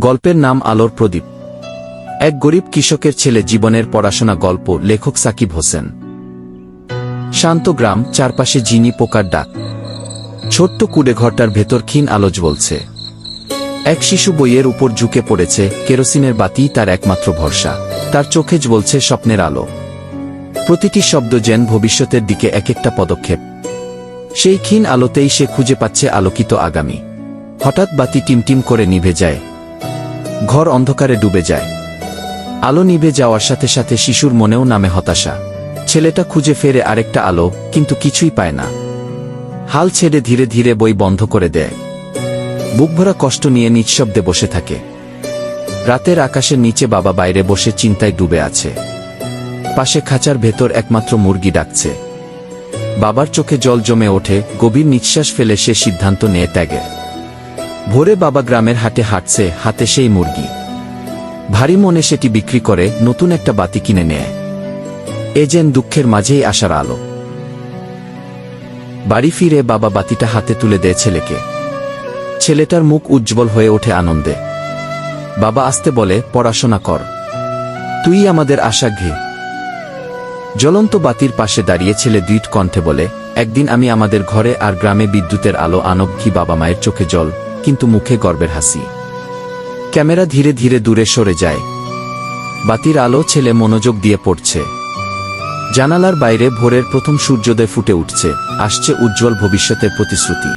গল্পের নাম আলোর প্রদীপ। এক গরিব কৃষকের ছেলে জীবনের পড়াশোনা গল্প, লেখক সাকিব হোসেন। শান্ত গ্রাম, চারপাশে ঝিনি পোকার ডাক। ছোট্ট কুড়ে ঘরটার ভেতর ক্ষীণ আলো জ্বলছে। এক শিশু বইয়ের উপর ঝুঁকে পড়েছে, কেরোসিনের বাতি তার একমাত্র ভরসা। তার চোখে জ্বলছে স্বপ্নের আলো। প্রতিটি শব্দ যেন ভবিষ্যতের দিকে এক একটা পদক্ষেপ। সেই ক্ষীণ আলোতেই সে খুঁজে পাচ্ছে আলোকিত আগামী। হঠাৎ বাতি টিমটিম করে নিভে যায়। ঘর অন্ধকারে ডুবে যায়। আলো নিভে যাওয়ার সাথে সাথে শিশুর মনেও নামে হতাশা। ছেলেটা খুঁজে ফেরে আরেকটা আলো, কিন্তু কিছুই পায় না। হাল ছেড়ে ধীরে ধীরে বই বন্ধ করে দেয়। বুকভরা কষ্ট নিয়ে নিঃশব্দে বসে থাকে। রাতের আকাশের নিচে বাবা বাইরে বসে চিন্তায় ডুবে আছে। পাশে খাঁচার ভেতর একমাত্র মুরগি ডাকছে। বাবার চোখে জল জমে ওঠে, গভীর নিঃশ্বাস ফেলে সে সিদ্ধান্ত নিয়ে ত্যাগের। ভোরে বাবা গ্রামের হাটে হাঁটছে, হাতে সেই মুরগি। ভারী মনে সেটি বিক্রি করে নতুন একটা বাতি কিনে নেয়। এ যেন দুঃখের মাঝেই আসার আলো। বাড়ি ফিরে বাবা বাতিটা হাতে তুলে দেয় ছেলেকে। ছেলেটার মুখ উজ্জ্বল হয়ে ওঠে আনন্দে। বাবা আস্তে বলে, পড়াশোনা কর, তুই আমাদের আশা ঘে। জ্বলন্ত বাতির পাশে দাঁড়িয়ে ছেলে দৃঢ় কণ্ঠে বলে, একদিন আমি আমাদের ঘরে আর গ্রামে বিদ্যুতের আলো আনব। কি বাবা মায়ের চোখে জল, কিন্তু মুখে গর্বের হাসি। ক্যামেরা ধীরে ধীরে দূরে সরে যায়। বাতির আলো, ছেলে মনোযোগ দিয়ে পড়ছে। জানালার বাইরে ভোরের প্রথম সূর্যোদয় ফুটে উঠছে, আসছে উজ্জ্বল ভবিষ্যতের প্রতিশ্রুতি।